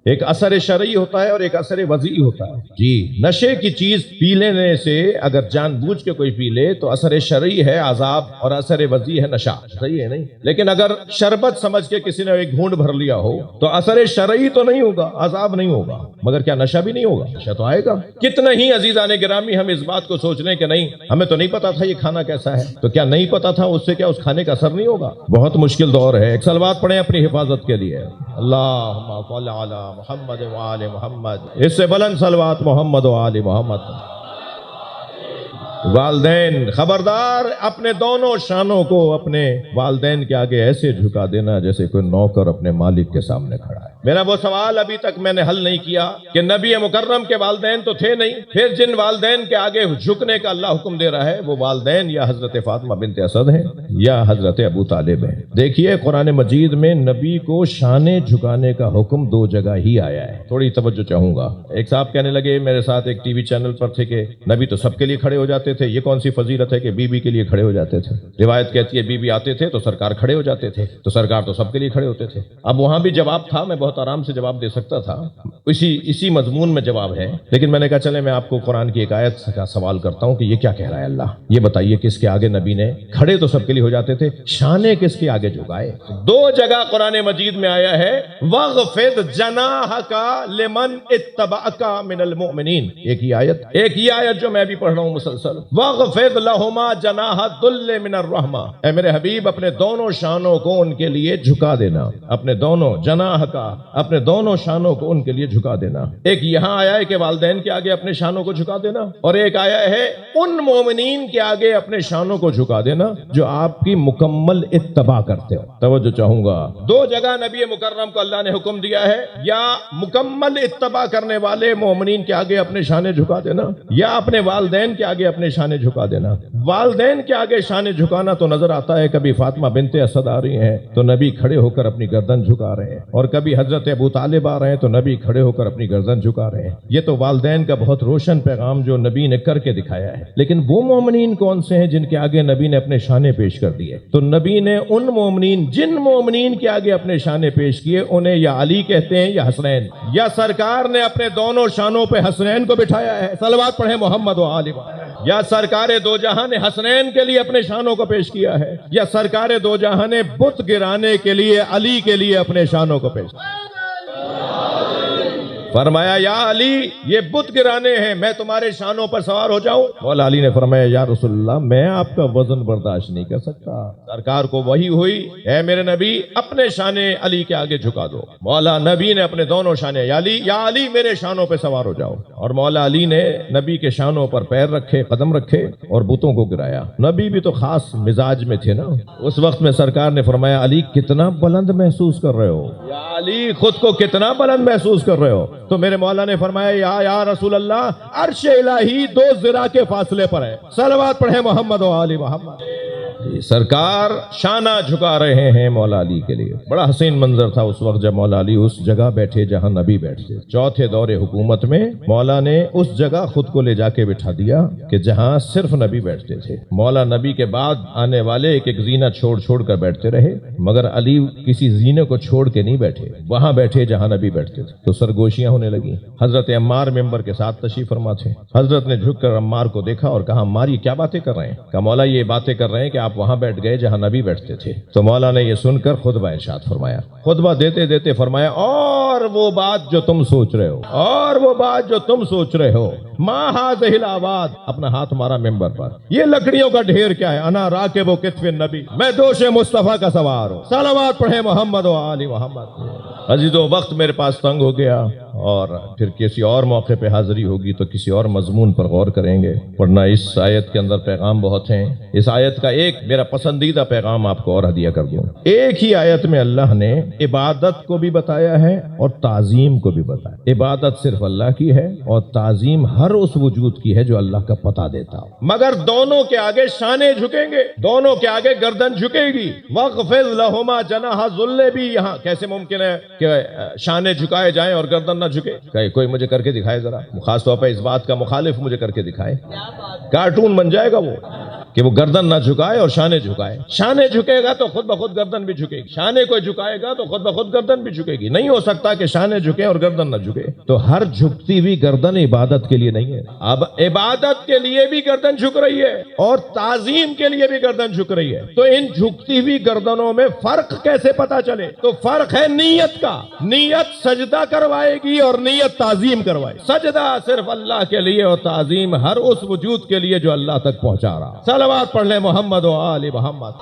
ایک اثر شرعی ہوتا ہے اور ایک اثر وضعی ہوتا ہے جی۔ نشے کی چیز پی لینے سے اگر جان بوجھ کے کوئی پی لے تو اثر شرعی ہے عذاب اور اثر وضعی ہے نشہ، صحیح ہے نہیں؟ لیکن اگر شربت سمجھ کے کسی نے ایک گھونٹ بھر لیا ہو تو اثر شرعی تو نہیں ہوگا، عذاب نہیں ہوگا، مگر کیا نشہ بھی نہیں ہوگا؟ نشہ تو آئے گا۔ کتنا ہی عزیزان گرامی ہم اس بات کو سوچ لیں کہ نہیں ہمیں تو نہیں پتا تھا یہ کھانا کیسا ہے، تو کیا نہیں پتا تھا اس سے کیا اس کھانے کا اثر نہیں ہوگا؟ بہت مشکل دور ہے۔ ایک صلوات پڑھیں اپنی حفاظت کے لیے، اللہم صل علی محمد و آل محمد، اس سے بلند صلوات محمد و آل محمد۔ والدین خبردار، اپنے دونوں شانوں کو اپنے والدین کے آگے ایسے جھکا دینا جیسے کوئی نوکر اپنے مالک کے سامنے کھڑا ہے۔ میرا وہ سوال ابھی تک میں نے حل نہیں کیا کہ نبی مکرم کے والدین تو تھے نہیں، پھر جن والدین کے آگے جھکنے کا اللہ حکم دے رہا ہے وہ والدین یا حضرت فاطمہ بنت اسد ہیں یا حضرت ابو طالب ہیں۔ دیکھیے قرآن مجید میں نبی کو شانے جھکانے کا حکم دو جگہ ہی آیا ہے، تھوڑی توجہ چاہوں گا۔ ایک صاحب کہنے لگے میرے ساتھ ایک ٹی وی چینل پر تھے کہ نبی تو سب کے لیے کھڑے ہو جاتے تھے، یہ کون سی فضیلت ہے کہ بی بی کے لیے کھڑے ہو جاتے تھے؟ روایت کہتی ہے بی بی آتے تھے تو سرکار کھڑے ہو جاتے تھے، تو سرکار تو سب کے لیے کھڑے ہوتے تھے۔ اب وہاں بھی جواب تھا، میں بہت آرام سے جواب دے سکتا تھا، اسی مضمون میں جواب ہے، لیکن میں نے کہا چلے میں آپ کو قرآن کی ایک آیت کا سوال کرتا ہوں کہ یہ کیا کہہ رہا ہے اللہ؟ یہ بتائیے کس کے آگے نبی نے کھڑے تو سب کے لیے ہو جاتے تھے، شانے کس کے آگے جھکائے؟ دو جگہ قرآن مجید میں آیا ہے وَغْفِضْ جَنَاحَكَ لِمَنْ اتَّبَعَكَ مِنَ الْمُؤْمِنِينَ، ایک ہی آیت جو میں بھی پڑھ رہا ہوں مسلسل، وَغْفِضْ لَهُمَا جَنَاحَ الذُّلِّ مِنَ الرَّحْمَةِ، اے میرے حبیب اپنے دونوں شانوں کو ان کے لیے جھکا دینا، اپنے دونوں جناح کا، اپنے دونوں شانوں کو ان کے لیے جھکا دینا۔ ایک یہاں آیا ہے کہ والدین کے آگے اپنے شانوں کو جھکا دینا، اور ایک آیا ہے ان مومنین کے آگے اپنے شانوں کو جھکا دینا جو آپ کی مکمل اتباع کرتے ہو۔ توجہ چاہوں گا، دو جگہ نبی مکرم کو اللہ نے حکم دیا ہے، یا مکمل اتباع کرنے والے مومنین کے آگے اپنے شانے جھکا دینا، یا اپنے والدین کے آگے اپنے شانے جھکا دینا۔ والدین کے آگے شانے جھکانا تو نظر آتا ہے، کبھی فاطمہ بنت اسد آ رہی ہیں تو نبی کھڑے ہو کر اپنی گردن جھکا رہے ہیں، اور کبھی حضرت ابو طالب آ رہے ہیں تو نبی کھڑے ہو کر اپنی گردن جھکا رہے ہیں۔ یہ تو والدین کا بہت روشن پیغام جو نبی نے کر کے دکھایا ہے، لیکن وہ مومنین کون سے ہیں جن کے آگے نبی نے اپنے شانے پیش کر دیے؟ تو نبی نے ان مومنین، جن مومنین کے آگے اپنے شانے پیش کیے، انہیں یا علی کہتے ہیں یا حسنین، یا سرکار نے اپنے دونوں شانوں پہ حسنین کو بٹھایا ہے، صلوات پڑھیں محمد و آل محمد، یا سرکار دو جہاں نے حسنین کے لیے اپنے شانوں کو پیش کیا ہے، یا سرکار دو جہاں نے بت گرانے کے لیے علی کے لیے اپنے شانوں کو پیش کیا؟ فرمایا یا علی یہ بت گرانے ہیں، میں تمہارے شانوں پر سوار ہو جاؤں؟ مولا علی نے فرمایا یا رسول اللہ میں آپ کا وزن برداشت نہیں کر سکتا۔ سرکار کو وحی ہوئی، اے میرے نبی اپنے شانے علی کے آگے جھکا دو۔ مولا نبی نے اپنے دونوں شانے یا علی میرے شانوں پہ سوار ہو جاؤ، اور مولا علی نے نبی کے شانوں پر پیر رکھے، قدم رکھے اور بتوں کو گرایا۔ نبی بھی تو خاص مزاج میں تھے نا، اس وقت میں سرکار نے فرمایا علی کتنا بلند محسوس کر رہے ہو، یا علی خود کو کتنا بلند محسوس کر رہے ہو؟ تو میرے مولا نے فرمایا یا رسول اللہ عرش الہی 2 ذرا کے فاصلے پر ہے، صلوات پڑھیں محمد و آل محمد۔ سرکار شانہ جھکا رہے ہیں مولا علی کے لیے۔ بڑا حسین منظر تھا اس وقت جب مولا علی اس جگہ بیٹھے جہاں نبی بیٹھتے۔ چوتھے دور حکومت میں مولا نے اس جگہ خود کو لے جا کے بٹھا دیا کہ جہاں صرف نبی بیٹھتے تھے۔ مولا نبی کے بعد آنے والے ایک ایک زینہ چھوڑ کر بیٹھتے رہے، مگر علی کسی زینے کو چھوڑ کے نہیں بیٹھے، وہاں بیٹھے جہاں نبی بیٹھتے تھے۔ تو سرگوشیاں ہونے لگی۔ حضرت عمار ممبر کے ساتھ تشریف فرما تھے۔ حضرت نے جھک کر عمار کو دیکھا اور کہا عمار یہ کیا باتیں کر رہے ہیں؟ کہا مولا یہ باتیں کر رہے ہیں کہ آپ وہاں بیٹھ گئے جہاں نبی بیٹھتے تھے۔ تو مولا نے یہ سن کر خطبہ ارشاد فرمایا، خطبہ دیتے دیتے فرمایا اور وہ بات جو تم سوچ رہے ہو، اور وہ بات جو تم سوچ رہے ہو، ما ہذہ الآباد، اپنا ہاتھ مارا ممبر پر، یہ لکڑیوں کا ڈھیر کیا ہے؟ انا راکب کتف النبی، میں دوش مصطفیٰ کا سوار ہوں، صلوات پڑھیں محمد و آل محمد۔ عزیزو وقت میرے پاس تنگ ہو گیا، اور پھر کسی اور موقع پہ حاضری ہوگی تو کسی اور مضمون پر غور کریں گے، ورنہ اس آیت کے اندر پیغام بہت ہیں۔ اس آیت کا ایک میرا پسندیدہ پیغام آپ کو اور ہدیہ کر دوں۔ ایک ہی آیت میں اللہ نے عبادت کو بھی بتایا ہے اور تعظیم کو بھی بتایا۔ عبادت صرف اللہ کی ہے اور تعظیم ہر اس وجود کی ہے جو اللہ کا پتہ دیتا ہو، مگر دونوں کے آگے شانے جھکیں گے، دونوں کے آگے گردن جھکے گی۔ وَاخْفِضْ لَهُمَا جَنَاحَ الذُّلِّ، بھی یہاں کیسے ممکن ہے کہ شانے جھکائے جائیں اور گردن نہ جھکے؟ کوئی مجھے کر کے دکھائے ذرا، خاص طور پہ اس بات کا مخالف مجھے کر کے دکھائے، کارٹون بن جائے گا وہ۔ کہ وہ گردن نہ جھکائے اور شانے جھکائے. شانے جھکے گا تو خود بخود گردن بھی جھکے گی. شانے کو جھکائے گا تو خود بخود گردن بھی جھکے گی. نہیں ہو سکتا کہ شانے جھکے اور گردن نہ جھکے. تو ہر جھکتی ہوئی گردن عبادت کے لیے نہیں ہے. اب عبادت کے لیے بھی گردن جھک رہی ہے اور تعظیم کے لیے بھی گردن جھک رہی ہے. تو ان جھکتی ہوئی گردنوں میں فرق کیسے پتا چلے؟ تو فرق ہے نیت کا. نیت سجدہ کروائے گی اور نیت تعظیم کروائے. سجدہ صرف اللہ کے لیے اور تعظیم ہر اس وجود کے لیے جو اللہ تک پہنچا رہا. صلوات پڑھ لیں محمد و آل محمد.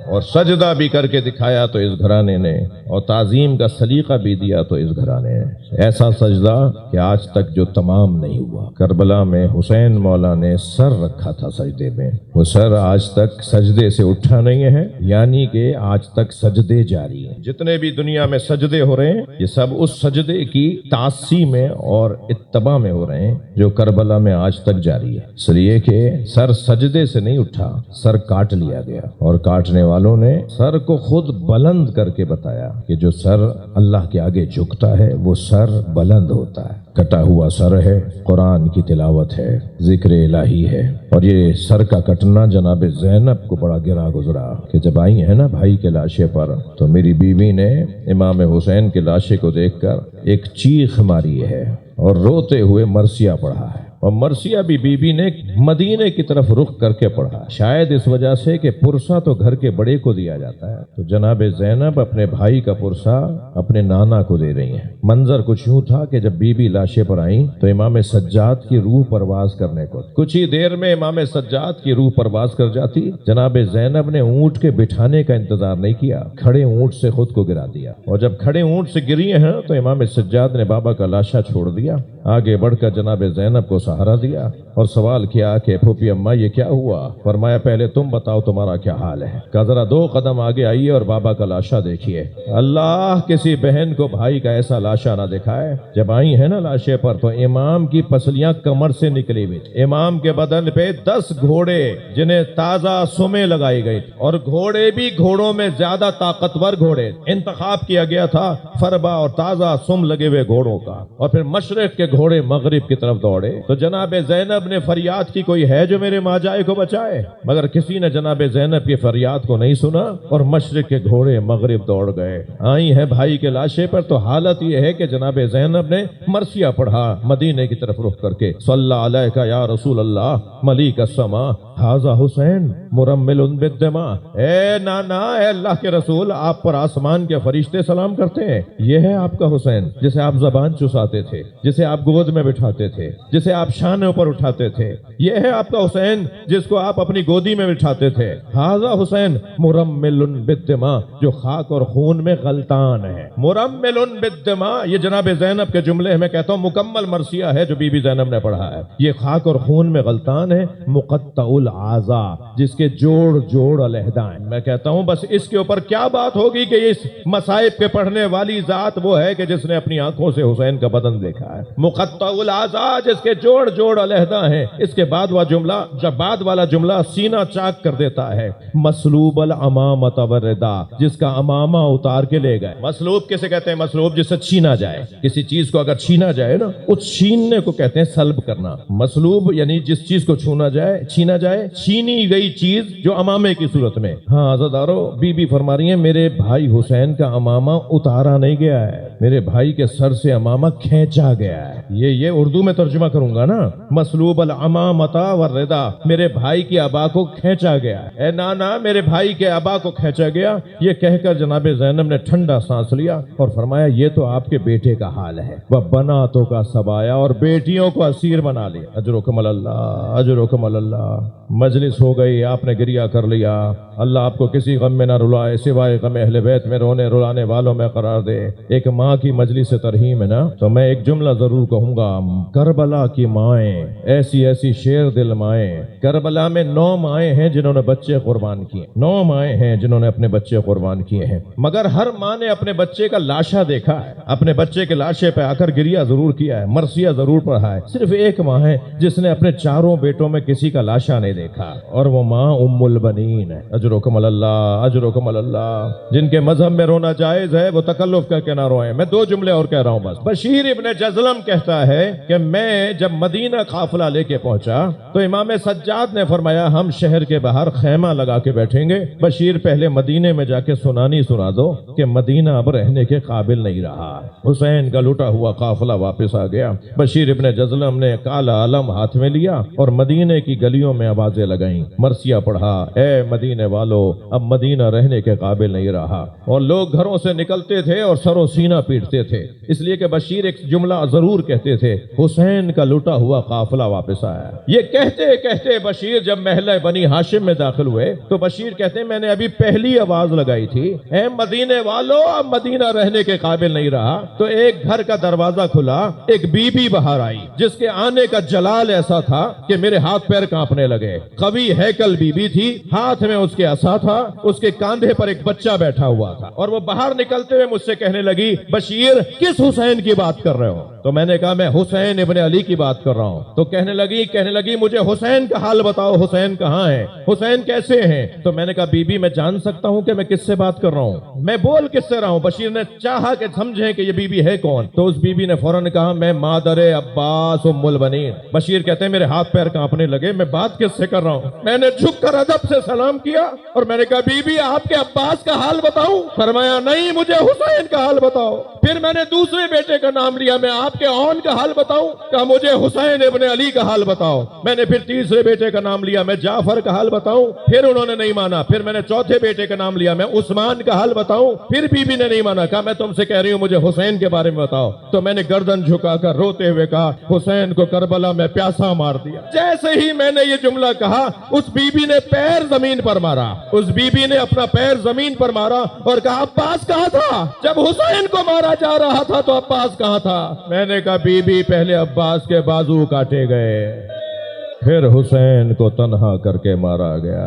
اور سجدہ بھی کر کے دکھایا تو اس گھرانے نے, اور تعظیم کا سلیقہ بھی دیا تو اس گھرانے نے. ایسا سجدہ کہ آج تک جو تمام نہیں ہوا. کربلا میں حسین مولا نے سر رکھا تھا سجدے میں, وہ سر آج تک سجدے سے اٹھا نہیں ہے, یعنی کہ آج تک سجدے جاری ہیں. جتنے بھی دنیا میں سجدے ہو رہے ہیں یہ سب اس سجدے کی تعصی میں اور اتباع میں ہو رہے ہیں جو کربلا میں آج تک جاری ہے. اس لیے کہ سر سجدے سے نہیں اٹھا, سر کاٹ لیا گیا, اور کاٹنے والوں نے سر کو خود بلند کر کے بتایا کہ جو سر اللہ کے آگے جھکتا ہے وہ سر بلند ہوتا ہے. کٹا ہوا سر ہے, قرآن کی تلاوت ہے, ذکر الہی ہے. اور یہ سر کا کٹنا جناب زینب کو بڑا گرا گزرا کہ جب آئی ہے نا بھائی کے لاشے پر, تو میری بیوی نے امام حسین کے لاشے کو دیکھ کر ایک چیخ ماری ہے اور روتے ہوئے مرثیہ پڑھا ہے. اور مرثیہ بھی بیوی نے مدینے کی طرف رخ کر کے پڑھا, شاید اس وجہ سے کہ پرسہ تو گھر کے بڑے کو دیا جاتا ہے. تو جناب زینب اپنے بھائی کا پرسہ اپنے نانا کو دے رہی ہیں. منظر کچھ یوں تھا کہ جب بیوی لاشے پر آئیں تو امام سجاد کی روح پرواز کرنے کو, کچھ ہی دیر میں امام سجاد کی روح پرواز کر جاتی. جناب زینب نے اونٹ کے بٹھانے کا انتظار نہیں کیا, کھڑے اونٹ سے خود کو گرا دیا. اور جب کھڑے اونٹ سے گری ہیں تو امام سجاد نے بابا کا لاشا چھوڑ دیا, آگے بڑھ کر جناب زینب کو سہارا دیا اور سوال کیا کہ پھوپھی اماں یہ کیا ہوا؟ فرمایا پہلے تم بتاؤ تمہارا کیا حال ہے. کہا ذرا 2 قدم آگے آئیے اور بابا کا لاشا دیکھیے. اللہ کسی بہن کو بھائی کا ایسا لاشا نہ دکھائے. جب آئی ہے نا لاشے پر تو امام کی پسلیاں کمر سے نکلی ہوئی. امام کے بدن پہ 10 گھوڑے جنہیں تازہ سمیں لگائی گئی, اور گھوڑے بھی گھوڑوں میں زیادہ طاقتور گھوڑے. انتخاب کیا گیا تھا فربا اور تازہ سم لگے ہوئے گھوڑوں کا, اور پھر مشرق کے گھوڑے مغرب کی طرف دوڑے. تو جناب زینب نے فریاد کی کوئی ہے جو میرے ماجائے کو بچائے, مگر کسی نے جناب زینب کی فریاد کو نہیں سنا اور مشرق کے گھوڑے مغرب دوڑ گئے. آئی ہے بھائی کے لاشے پر تو حالت یہ ہے کہ جناب زینب نے مرثیہ پڑھا مدینے کی طرف رخ کر کے, صلی علیک یا رسول اللہ ملیک السما ھذا حسین مرمل بالدماء. اے نانا, اے اللہ کے رسول, آپ پر آسمان کے فرشتے سلام کرتے ہیں. یہ ہے آپ کا حسین جسے آپ زبان چساتے تھے, جسے آپ گود میں بٹھاتے تھے, جسے آپ شانوں پر اٹھاتے تھے. یہ ہے آپ کا حسین جس کو آپ اپنی گودی میں بٹھاتے تھے. ھذا حسین مرمل بالدماء, جو خاک اور خون میں غلطان ہے. مرمل بالدماء, یہ جناب زینب کے جملے میں کہتا ہوں مکمل مرثیہ ہے جو بی بی زینب نے پڑھا ہے. یہ خاک اور خون میں غلطان ہے, مقطع الاعضاء, جس کے جوڑ علیحدہ ہیں. میں کہتا ہوں بس اس کے اوپر کیا بات ہوگی کہ اس مصائب کے پڑھنے والی ذات وہ ہے کہ جس نے اپنی آنکھوں سے حسین کا بدن دیکھا ہے. مقطع الاعضاء, جس کے جوڑ علیحدہ ہیں. اس کے بعد وہ جملہ, جب بعد والا جملہ سینہ چاک کر دیتا ہے. مسلوب الامامۃ والردا, جس کا امامہ اتار کے لے گئے. مسلوب کسے کہتے ہیں؟ مسلوب جس سے چھینا جائے. کسی چیز کو اگر چھینا جائے نا, اس چھیننے کو کہتے ہیں سلب کرنا. مسلوب یعنی جس چیز کو چھونا جائے, چھینا جائے, چھینی گئی چیز جو امامے کی صورت میں. ہاں عزادارو, بی بی فرما رہی ہیں میرے بھائی حسین کا امامہ اتارا نہیں گیا ہے, میرے بھائی کے سر سے امامہ کھینچا گیا ہے. یہ اردو میں ترجمہ کروں گا نا, مسلوب الامامۃ والردا, میرے بھائی کی ابا کو کھینچا گیا. اے نانا, میرے بھائی کے ابا کو کھینچا گیا. یہ کہہ کر جناب زینب نے ٹھنڈا سانس لیا اور فرمایا یہ تو آپ کے بیٹے کا حال ہے. وہ بناتوں کا سبایا, اور بیٹیوں کو اسیر بنا لیا. اجرکم اللہ, اجرکم اللہ. مجلس ہو گئی, آپ نے گریہ کر لیا. اللہ آپ کو کسی غم میں نہ رلائے سوائے غم اہل بیت میں رونے رلانے والوں میں قرار دے. ایک ماں کی مجلس سے ترحیم ہے نا, تو میں ایک جملہ ضرور کہوں گا. کربلا کی مائیں ایسی ایسی شیر دل مائیں. کربلا میں 9 مائیں ہیں جنہوں نے بچے قربان کیے, 9 مائیں ہیں جنہوں نے اپنے بچے قربان کیے ہیں, مگر ہر ماں نے اپنے بچے کا لاشا دیکھا ہے, اپنے بچے کے لاشے پہ آ کر گریہ ضرور کیا ہے, مرثیہ ضرور پڑھا ہے. صرف ایک ماں ہے جس نے اپنے 4 بیٹوں میں کسی کا لاشا نہیں دیکھا, اور وہ ماں ام البنین ہے. اجرکم اللہ اجرکم اللہ۔ جن کے مذہب میں رونا جائز ہے وہ تکلف کر کے نہ روئیں۔ میں دو جملے اور کہہ رہا ہوں بس۔ بشیر ابن جزلم کہتا ہے کہ میں جب مدینہ قافلہ لے کے پہنچا تو امام سجاد نے فرمایا ہم شہر کے باہر خیمہ لگا کے بیٹھیں گے، بشیر پہلے مدینے میں جا کے سنا دو کہ مدینہ اب رہنے کے قابل نہیں رہا۔ حسین کا لٹا ہوا قافلہ واپس آ گیا۔ بشیر ابن جزلم نے کالا علم ہاتھ میں لیا اور مدینے کی گلیوں میں آوازیں لگائیں، مرثیہ پڑھا، اے مدینے والو اب مدینہ رہنے کے قابل نہیں رہا۔ اور لوگ گھروں سے نکلتے تھے اور سر و سینہ پیٹتے تھے، اس لیے کہ بشیر ایک جملہ ضرور کہتے تھے، حسین کا لٹا ہوا قافلہ واپس آیا۔ یہ کہتے کہتے بشیر جب محلہ بنی ہاشم میں داخل ہوئے تو بشیر کہتے ہیں میں نے ابھی پہلی آواز لگائی تھی، اے مدینے والو اب مدینہ رہنے کے قابل نہیں رہا، تو ایک گھر کا دروازہ کھلا، ایک بی بی باہر آئی جس کے آنے کا جلال ایسا تھا کہ میرے ہاتھ پیر کانپنے لگے۔ قوی ہیکل بی بی تھی، ہاتھ میں اس کے عصا تھا، اس کے کاندھے پر ایک بچہ بیٹھا ہوا تھا، اور وہ باہر نکلتے ہوئے مجھ سے کہنے لگی بشیر کس حسین کی بات کر رہے ہو؟ تو میں نے کہا میں حسین ابن علی کی بات کر رہا ہوں۔ تو کہنے لگی مجھے حسین کا حال بتاؤ، حسین کہاں ہے، حسین کیسے ہیں؟ تو میں نے کہا بی بی میں جان سکتا ہوں کہ میں کس سے بات کر رہا ہوں، میں بول کس سے رہا ہوں؟ بشیر نے چاہا کہ سمجھیں کہ یہ بی بی ہے کون، تو اس بی بی نے فوراً کہا میں مادر عباس ام البنین۔ بشیر کہتے ہیں میرے ہاتھ پیر کانپنے لگے، میں بات کس سے کر رہا ہوں؟ میں نے جھک کر ادب سے سلام کیا اور میں نے کہا بی بی آپ کے عباس کا حال بتاؤں؟ فرمایا نہیں مجھے حسین کا حال بتاؤ۔ پھر میں نے دوسرے بیٹے کا نام لیا، میں آپ کے اون کا حال بتاؤں؟ کہا مجھے حسین ابن علی کا حال بتاؤ۔ میں نے پھر تیسرے بیٹے کا نام لیا، میں جعفر کا حال بتاؤں؟ پھر انہوں نے نہیں مانا۔ پھر میں نے چوتھے بیٹے کا نام لیا، میں عثمان کا حال بتاؤں؟ پھر بی بی نے نہیں مانا، کہا میں تم سے کہہ رہی ہوں مجھے حسین کے بارے میں بتاؤ۔ تو میں نے گردن جھکا کر روتے ہوئے کہا حسین کو کربلا میں پیاسا مار دیا۔ جیسے ہی میں نے یہ جملہ کہا اس بی بی نے پیر زمین پر مارا، اس بی بی نے اپنا پیر زمین پر مارا اور کہا عباس کہاں تھا جب حسین کو مارا جا رہا تھا؟ تو عباس کہاں تھا؟ میں نے کہا بی بی پہلے عباس کے بازو کاٹے گئے، پھر حسین کو تنہا کر کے مارا گیا۔